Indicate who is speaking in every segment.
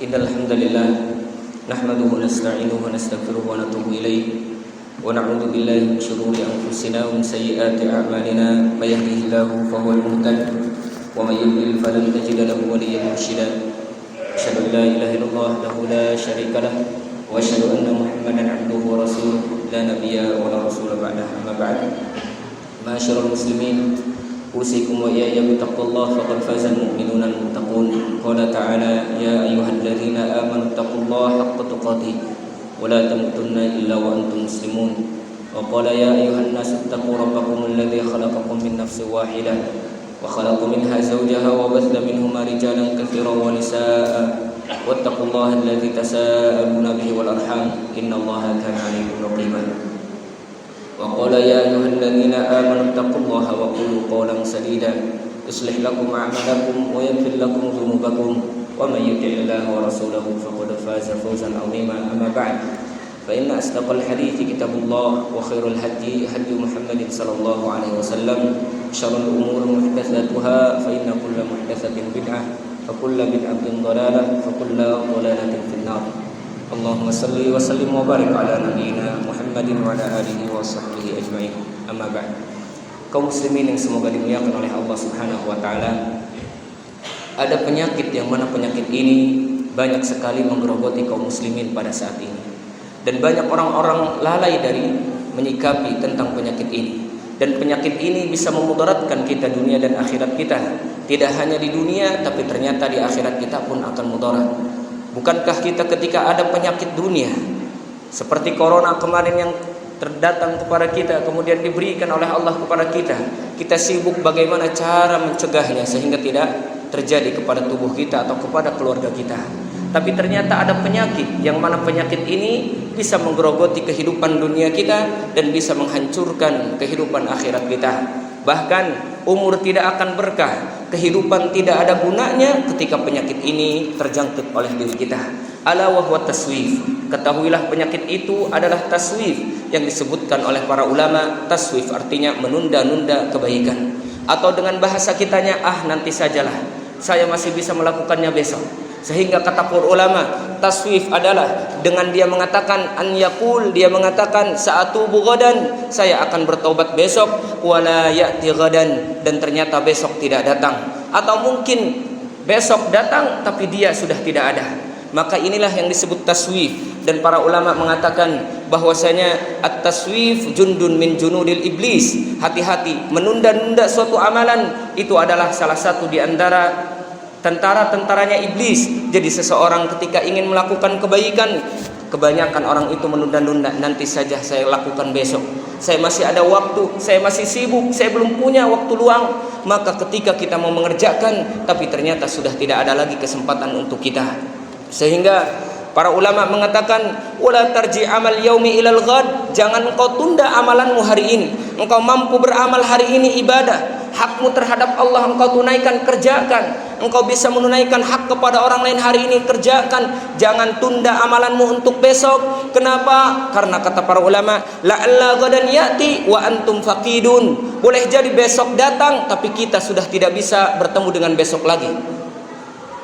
Speaker 1: Innal hamdalillah nahmaduhu wa nasta'inuhu wa nastaghfiruhu wa natubu ilayh wa na'udzu billahi min shururi anfusina wa min sayyiati a'malina may yahdihillahu fahuwal muhtadi wa may yudlil falan tajida lahu waliyyan mursyida. Asyhadu an la ilaha illallah wahdahu la syarika lah wa asyhadu anna Muhammadan 'abduhu wa rasuluhu la nabiyya wa la rasula ba'dahu amma ba'd. Ma'asyiral muslimin, usikum wa iyaya bittaqwallah faqad fazal mu'minuna al-muttaqun. Qala ta'ala ya ayyuhalladzina amanu taqullaha haqqa tuqatih wa la tamutunna illa wa antum muslimun. Wa qala ya ayyuhan nasu ittaqu rabbakum alladzi khalaqakum min nafsin wahidah wa khalaqa minha zawjaha wa batha minhuma rijalan katsiran wa nisaa'a wattaqullaha alladzi tasaaluna bihi wal arham innallaha kana 'alaykum raqiba. Wa qala ya ayyuhalladzina amanu taqullaha wa qulu qawlan sadida yuslih lakum a'malakum wa yaghfir lakum dhunubakum wa may yuti'illaha wa rasulahu faqad faza fawzan 'azima. Amma ba'd, fa inna asdaqal hadithi kitabullah wa khairul hadi hadi Muhammadin sallallahu alaihi wasallam, syarrul umuri muhdatsatuha fa inna kulla muhdatsatin bid'ah fa kullu bid'atin dhalalah fa kullu dhalalatin finnar. Allahumma salli wa sallim wa barik ala nabiyyina Muhammadin wa ala alihi wa sahbihi ajma'in. Amma ba'd. Kaum muslimin yang semoga dimuliakan oleh Allah Subhanahu wa taala, ada penyakit yang mana penyakit ini banyak sekali menggerogoti kaum muslimin pada saat ini. Dan banyak orang-orang lalai dari menyikapi tentang penyakit ini. Dan penyakit ini bisa memudaratkan kita dunia dan akhirat kita. Tidak hanya di dunia, tapi ternyata di akhirat kita pun akan mudarat. Bukankah kita ketika ada penyakit dunia seperti corona kemarin yang terdatang kepada kita, kemudian diberikan oleh Allah kepada kita, kita sibuk bagaimana cara mencegahnya sehingga tidak terjadi kepada tubuh kita atau kepada keluarga kita. Tapi ternyata ada penyakit yang mana penyakit ini bisa menggerogoti kehidupan dunia kita dan bisa menghancurkan kehidupan akhirat kita. Bahkan umur tidak akan berkah, kehidupan tidak ada gunanya ketika penyakit ini terjangkit oleh diri kita. Ala wa huwa taswif. Ketahuilah penyakit itu adalah taswif yang disebutkan oleh para ulama. Taswif artinya menunda-nunda kebaikan, atau dengan bahasa kitanya nanti sajalah, saya masih bisa melakukannya besok. Sehingga kata para ulama, taswif adalah dengan dia mengatakan an yaqul, dia mengatakan sa'atubu ghadan, saya akan bertobat besok, wala ya'ti ghadan, dan ternyata besok tidak datang, atau mungkin besok datang tapi dia sudah tidak ada. Maka inilah yang disebut taswif. Dan para ulama mengatakan bahwasanya at-taswif jundun min junudil iblis. Hati-hati, menunda-nunda suatu amalan itu adalah salah satu di antara tentara-tentaranya iblis. Jadi seseorang ketika ingin melakukan kebaikan, kebanyakan orang itu menunda-nunda, nanti saja saya lakukan besok, saya masih ada waktu, saya masih sibuk, saya belum punya waktu luang. Maka ketika kita mau mengerjakan, tapi ternyata sudah tidak ada lagi kesempatan untuk kita. Sehingga para ulama mengatakan wala tarji amal yaumi ilal ghad, jangan engkau tunda amalanmu hari ini. Engkau mampu beramal hari ini ibadah, hakmu terhadap Allah engkau tunaikan, kerjakan. Engkau bisa menunaikan hak kepada orang lain hari ini, kerjakan. Jangan tunda amalanmu untuk besok. Kenapa? Karena kata para ulama, la'alla ghadan ya'ti wa antum faqidun. Boleh jadi besok datang tapi kita sudah tidak bisa bertemu dengan besok lagi.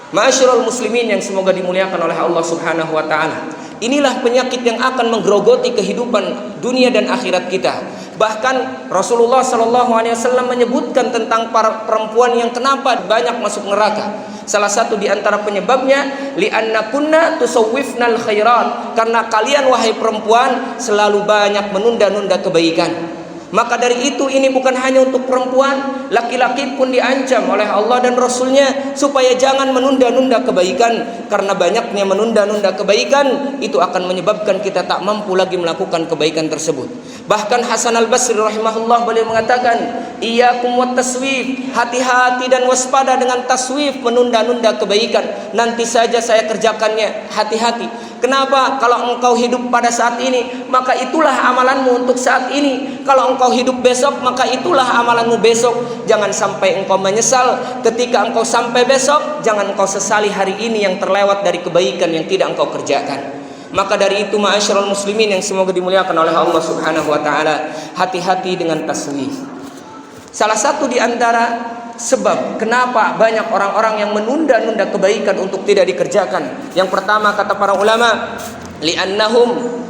Speaker 1: Ma'asyiral muslimin yang semoga dimuliakan oleh Allah Subhanahu wa taala. Inilah penyakit yang akan menggerogoti kehidupan dunia dan akhirat kita. Bahkan Rasulullah sallallahu alaihi wasallam menyebutkan tentang para perempuan yang kenapa banyak masuk neraka. Salah satu di antara penyebabnya li'anna kunna tusawwifnal khairat, karena kalian wahai perempuan selalu banyak menunda-nunda kebaikan. Maka dari itu ini bukan hanya untuk perempuan, laki-laki pun diancam oleh Allah dan Rasulnya supaya jangan menunda-nunda kebaikan. Karena banyaknya menunda-nunda kebaikan itu akan menyebabkan kita tak mampu lagi melakukan kebaikan tersebut. Bahkan Hasan al-Basri rahimahullah beliau mengatakan, iyyakum wat taswif, hati-hati dan waspada dengan taswif, menunda-nunda kebaikan. Nanti saja saya kerjakannya, hati-hati. Kenapa? Kalau engkau hidup pada saat ini, maka itulah amalanmu untuk saat ini. Kalau engkau hidup besok, maka itulah amalanmu besok. Jangan sampai engkau menyesal ketika engkau sampai besok. Jangan engkau sesali hari ini yang terlewat dari kebaikan yang tidak engkau kerjakan. Maka dari itu ma'asyiral muslimin yang semoga dimuliakan oleh Allah Subhanahu wa taala, hati-hati dengan taswif. Salah satu di antara sebab kenapa banyak orang-orang yang menunda-nunda kebaikan untuk tidak dikerjakan. Yang pertama kata para ulama, li'annahum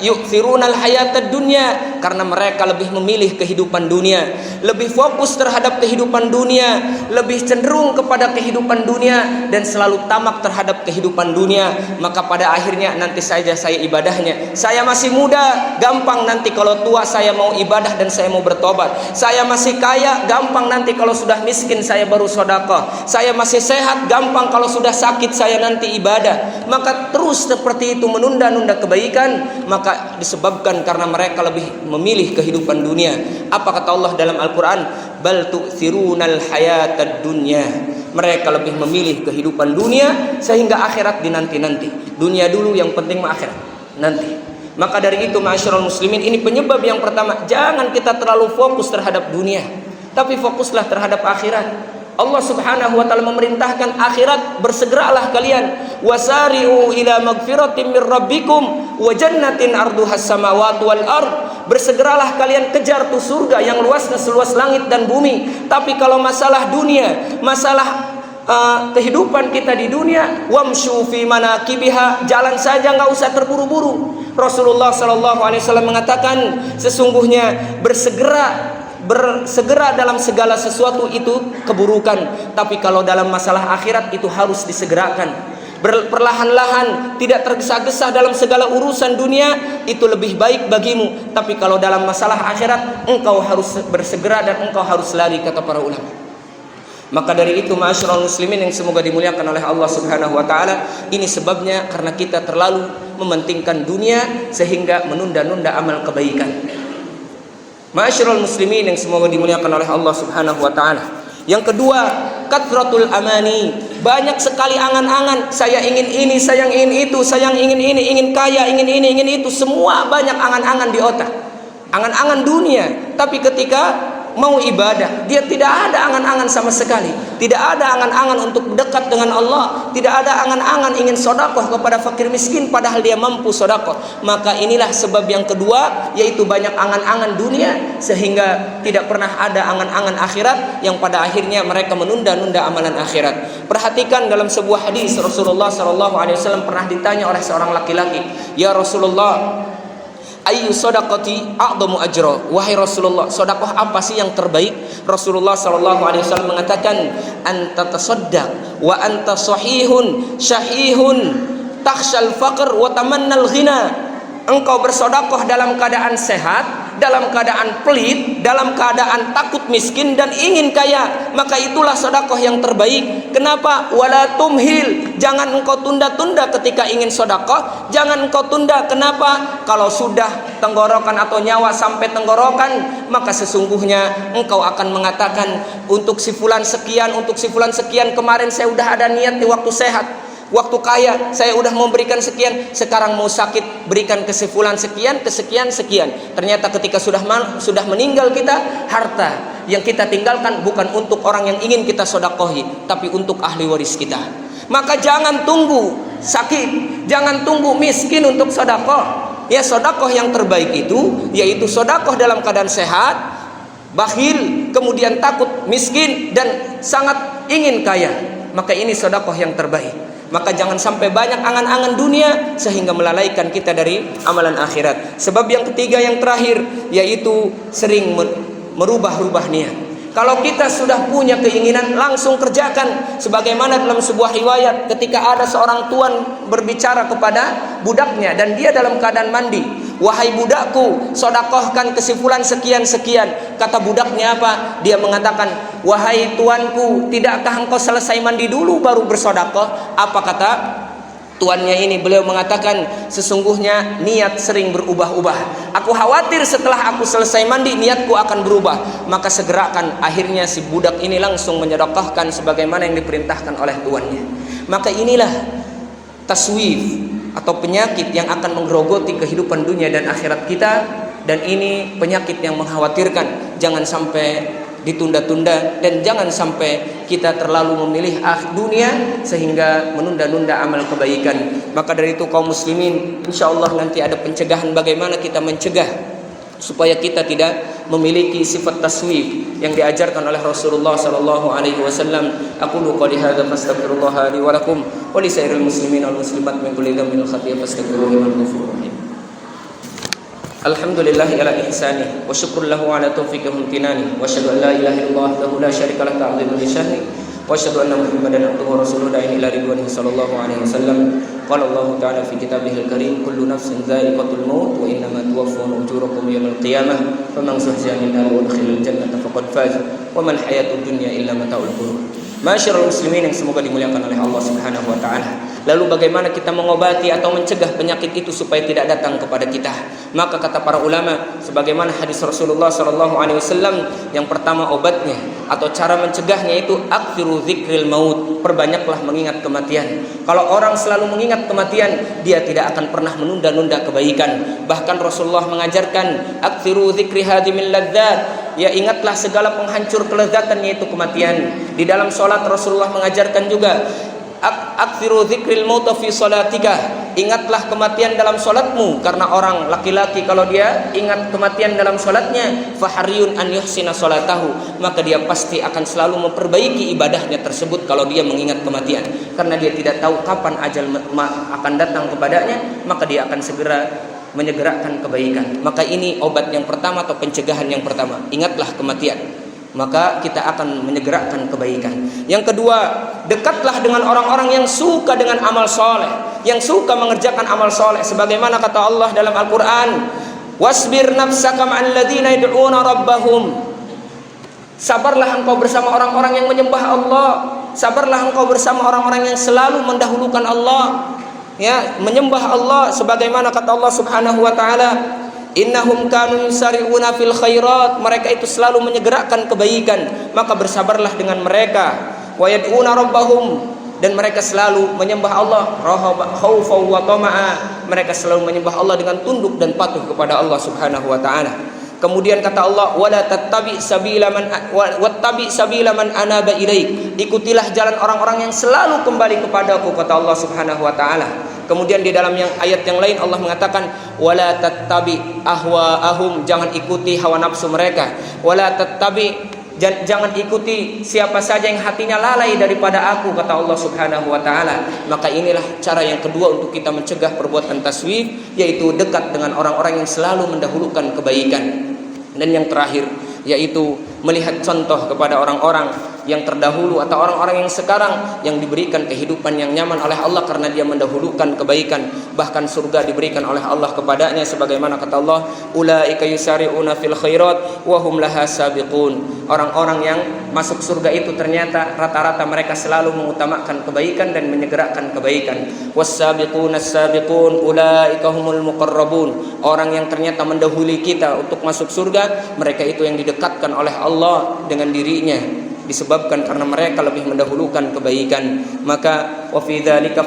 Speaker 1: yu'thiruna al-hayatad dunya, karena mereka lebih memilih kehidupan dunia, lebih fokus terhadap kehidupan dunia, lebih cenderung kepada kehidupan dunia dan selalu tamak terhadap kehidupan dunia. Maka pada akhirnya nanti saja saya ibadahnya. Saya masih muda, gampang nanti kalau tua saya mau ibadah dan saya mau bertobat. Saya masih kaya, gampang nanti kalau sudah miskin saya baru sedekah. Saya masih sehat, gampang kalau sudah sakit saya nanti ibadah. Maka terus seperti itu menunda-nunda kebaikan, maka disebabkan karena mereka lebih memilih kehidupan dunia. Apa kata Allah dalam Al-Quran? Bal tu'thirunal hayatad dunya. Mereka lebih memilih kehidupan dunia sehingga akhirat dinanti-nanti. Dunia dulu, yang penting mah akhirat nanti. Maka dari itu ma'asyiral muslimin, ini penyebab yang pertama. Jangan kita terlalu fokus terhadap dunia, tapi fokuslah terhadap akhirat. Allah subhanahu wa ta'ala memerintahkan akhirat, bersegeralah kalian. Wasari'u ila magfiratin min rabbikum wa jannatin arduhas samawati wal ard. Bersegeralah kalian kejar tuh surga yang luasnya seluas langit dan bumi. Tapi kalau masalah dunia, masalah kehidupan kita di dunia, wamshu fi manakibiha, jalan saja, nggak usah terburu-buru. Rasulullah sallallahu alaihi wasallam mengatakan, sesungguhnya bersegera dalam segala sesuatu itu keburukan, tapi kalau dalam masalah akhirat itu harus disegerakan. Perlahan-lahan, tidak tergesa-gesa dalam segala urusan dunia, itu lebih baik bagimu. Tapi kalau dalam masalah akhirat, engkau harus bersegera dan engkau harus lari, kata para ulama. Maka dari itu ma'asyiral muslimin yang semoga dimuliakan oleh Allah subhanahu wa ta'ala, ini sebabnya karena kita terlalu mementingkan dunia sehingga menunda-nunda amal kebaikan. Ma'asyiral muslimin yang semoga dimuliakan oleh Allah subhanahu wa ta'ala. Yang kedua, kathratul amani. Banyak sekali angan-angan. Saya ingin ini, saya ingin itu, saya ingin ini, ingin kaya, ingin ini, ingin itu. Semua banyak angan-angan di otak. Angan-angan dunia. Tapi ketika mau ibadah, dia tidak ada angan-angan sama sekali. Tidak ada angan-angan untuk dekat dengan Allah. Tidak ada angan-angan ingin sedekah kepada fakir miskin padahal dia mampu sedekah. Maka inilah sebab yang kedua, yaitu banyak angan-angan dunia sehingga tidak pernah ada angan-angan akhirat, yang pada akhirnya mereka menunda-nunda amalan akhirat. Perhatikan dalam sebuah hadis, Rasulullah SAW pernah ditanya oleh seorang laki-laki, "Ya Rasulullah, ayyu sadaqati a'dhamu ajra?" Wahai Rasulullah, sedekah apa sih yang terbaik? Rasulullah sallallahu alaihi wasallam mengatakan, anta tasaddaq wa anta sahihun syahihun takhshal faqr wa tamannal ghina. Engkau bersedekah dalam keadaan sehat, dalam keadaan pelit, dalam keadaan takut miskin dan ingin kaya, maka itulah sedekah yang terbaik. Kenapa? Wala tumhil, jangan engkau tunda-tunda ketika ingin sedekah, jangan engkau tunda. Kenapa? Kalau sudah tenggorokan atau nyawa sampai tenggorokan, maka sesungguhnya engkau akan mengatakan, untuk si fulan sekian, untuk si fulan sekian, kemarin saya udah ada niat di waktu sehat, waktu kaya saya udah memberikan sekian, sekarang mau sakit berikan ke si fulan sekian, kesekian sekian. Ternyata ketika sudah meninggal kita, harta yang kita tinggalkan bukan untuk orang yang ingin kita sedekahi, tapi untuk ahli waris kita. Maka jangan tunggu sakit, jangan tunggu miskin untuk sedekah. Ya, sedekah yang terbaik itu yaitu sedekah dalam keadaan sehat, bakhil, kemudian takut miskin dan sangat ingin kaya. Maka ini sedekah yang terbaik. Maka jangan sampai banyak angan-angan dunia sehingga melalaikan kita dari amalan akhirat. Sebab yang ketiga, yang terakhir, yaitu sering merubah-rubah niat. Kalau kita sudah punya keinginan, langsung kerjakan. Sebagaimana dalam sebuah riwayat, ketika ada seorang tuan berbicara kepada budaknya dan dia dalam keadaan mandi, "Wahai budakku, sedekahkan ke si fulan sekian-sekian." Kata budaknya apa? Dia mengatakan, "Wahai tuanku, tidakkah engkau selesai mandi dulu baru bersedekah?" Apa kata tuannya ini? Beliau mengatakan, "Sesungguhnya niat sering berubah-ubah. Aku khawatir setelah aku selesai mandi niatku akan berubah." Maka segerakan. Akhirnya si budak ini langsung menyedekahkan sebagaimana yang diperintahkan oleh tuannya. Maka inilah taswif atau penyakit yang akan menggerogoti kehidupan dunia dan akhirat kita. Dan ini penyakit yang mengkhawatirkan. Jangan sampai ditunda-tunda dan jangan sampai kita terlalu memilih dunia sehingga menunda-nunda amal kebaikan. Maka dari itu kaum muslimin, insyaallah nanti ada pencegahan bagaimana kita mencegah supaya kita tidak memiliki sifat taswif yang diajarkan oleh Rasulullah sallallahu alaihi wasallam. Aqulu qouli hadza fastaghfirullah li wa lakum wa li sairil muslimin wal muslimat min kulli dhanbin khati'ah fastaghfiruhu innahu ghafurur rahim. Alhamdulillahi ala ihsani wa syukrun lahu ala taufiqihi wa imtinani wa asyhadu an la ilaha illallah wahdahu la syarika lahu ta'ziman li sya'ni wa asyhadu anna Muhammadan abduhu wa rasuluhu da'in ila ridwanihi sallallahu alaihi wasallam. Qala Allah ta'ala fi kitabihil karim kullu nafsin dha'iqatul maut wa innama tuwaffawna ujurakum yawmal qiyamah faman zuhziha 'anil nar wa udkhilal jannata faqad faz wa mal hayatud dunya illa mata'ul ghurur. Masyarul muslimin yang semoga dimuliakan oleh Allah Subhanahu wa taala. Lalu bagaimana kita mengobati atau mencegah penyakit itu supaya tidak datang kepada kita? Maka kata para ulama, sebagaimana hadis Rasulullah sallallahu alaihi wasallam, yang pertama obatnya atau cara mencegahnya itu aktsiru dzikril maut, perbanyaklah mengingat kematian. Kalau orang selalu mengingat kematian, dia tidak akan pernah menunda-nunda kebaikan. Bahkan Rasulullah mengajarkan aktsiru dzikri hadimil ladzat, ya ingatlah segala penghancur kelezatan yaitu kematian. Di dalam salat Rasulullah mengajarkan juga aktsiru dzikril maut fi salatika, ingatlah kematian dalam salatmu, karena orang laki-laki kalau dia ingat kematian dalam salatnya faharyun an yuhsina salatahu, maka dia pasti akan selalu memperbaiki ibadahnya tersebut kalau dia mengingat kematian, karena dia tidak tahu kapan ajal akan datang kepadanya, maka dia akan segera menyegerakan kebaikan. Maka ini obat yang pertama atau pencegahan yang pertama, ingatlah kematian, maka kita akan menyegerakan kebaikan. Yang kedua, dekatlah dengan orang-orang yang suka dengan amal soleh, yang suka mengerjakan amal soleh, sebagaimana kata Allah dalam Al-Quran, wasbir nafsaka ma'al ladzina yad'una rabbahum, sabarlah engkau bersama orang-orang yang menyembah Allah, sabarlah engkau bersama orang-orang yang selalu mendahulukan Allah, ya, menyembah Allah, sebagaimana kata Allah Subhanahu wa taala, innahum kanu yusari'una fil khairat, mereka itu selalu menyegerakan kebaikan, maka bersabarlah dengan mereka. Wa yad'una rabbahum, dan mereka selalu menyembah Allah khaufan wa tama'a, mereka selalu menyembah Allah dengan tunduk dan patuh kepada Allah Subhanahu wa taala. Kemudian kata Allah, wala tattabi sabila man wattabi sabila man anaba ilaik, ikutilah jalan orang-orang yang selalu kembali kepadaku, kata Allah Subhanahu wa taala. Kemudian di dalam ayat yang lain Allah mengatakan, wala tattabi ahwaahum, jangan ikuti hawa nafsu mereka, wala tattabi, jangan ikuti siapa saja yang hatinya lalai daripada aku, kata Allah Subhanahu wa taala. Maka inilah cara yang kedua untuk kita mencegah perbuatan taswif, yaitu dekat dengan orang-orang yang selalu mendahulukan kebaikan. Dan yang terakhir yaitu melihat contoh kepada orang-orang yang terdahulu atau orang-orang yang sekarang yang diberikan kehidupan yang nyaman oleh Allah karena dia mendahulukan kebaikan, bahkan surga diberikan oleh Allah kepadanya, sebagaimana kata Allah, ulaika yusari'una fil khairat wa hum laha sabiqun. Orang-orang yang masuk surga itu ternyata rata-rata mereka selalu mengutamakan kebaikan dan menyegerakan kebaikan. Was-sabiquna as-sabiqun ulaika humul muqarrabun. Orang yang ternyata mendahului kita untuk masuk surga, mereka itu yang didekatkan oleh Allah dengan dirinya, disebabkan karena mereka lebih mendahulukan kebaikan. Maka wa fi dzalika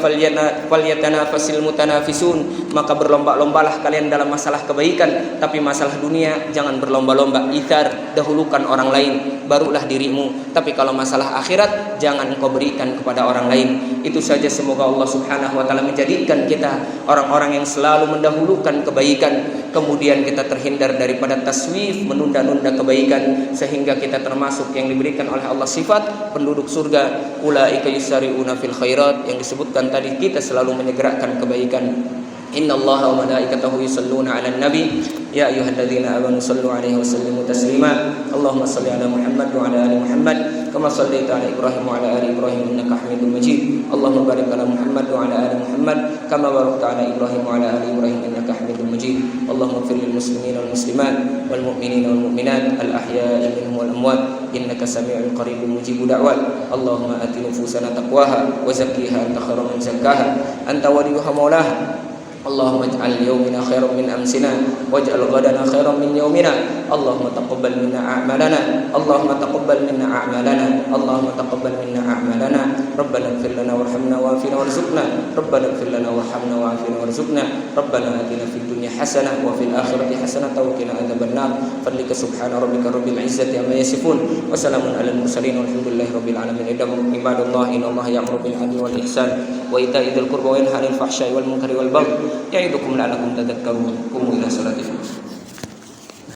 Speaker 1: falyatanafasil mutanafisun, maka berlomba-lombalah kalian dalam masalah kebaikan, tapi masalah dunia jangan berlomba-lomba. Itsar, dahulukan orang lain barulah dirimu, tapi kalau masalah akhirat jangan engkau berikan kepada orang lain. Itu saja, semoga Allah Subhanahu wa taala menjadikan kita orang-orang yang selalu mendahulukan kebaikan, kemudian kita terhindar daripada taswif, menunda-nunda kebaikan, sehingga kita termasuk yang diberikan oleh Allah sifat penduduk surga, ulaika yusari'una fil khairat, yang disebutkan tadi, kita selalu menyegerakan kebaikan. Innallaha wa malaikatahu yusalluna 'alan nabi ya ayyuhalladzina amanu sallu 'alaihi wa sallimu taslima. Allahumma shalli 'ala Muhammad wa 'ala ali Muhammad kama shallaita 'ala Ibrahim wa 'ala ali Ibrahim innaka Hamidum Majid. Allahumma barik 'ala Muhammad wa 'ala ali Muhammad kama barakta 'ala Ibrahim wa 'ala ali Ibrahim innaka Hamidum Majid. Allahumma ighfir lil muslimina wal muslimat wal mu'minina wal mu'minat al ahya'i minhum wal amwat innaka sami'un qaribun mujibud da'wat. Allahumma ati nufusana taqwaha wa zakkiha anta khairu man zakkaha anta waliyuha maulaha. Allahumma ij'al yawmina khairan min amsina waj'al ghadana khairan min yawmina. Allahumma taqabbal minna a'malana, Allahumma taqabbal minna a'malana, Allahumma taqabbal minna a'malana. Rabbana ighfir lana warhamna wa'afina warzuqna, Rabbana ighfir lana warhamna wa'afina warzuqna. Rabbana atina fid dunya hasanah wa fil akhirati hasanah wa qina adzabannar. Fadlika subhana rabbika rabbil izzati amma yasifun wa salamun alal mursalin walhamdulillahi rabbil alamin. Ibadallah, innallaha ya'muru bil 'adli wal ihsan wa ita'i dzil qurba wa yanha 'anil fahsya'i wal munkari wal baghi ya'idukum la'allakum tadhakkarun. Qumu ila salatikum.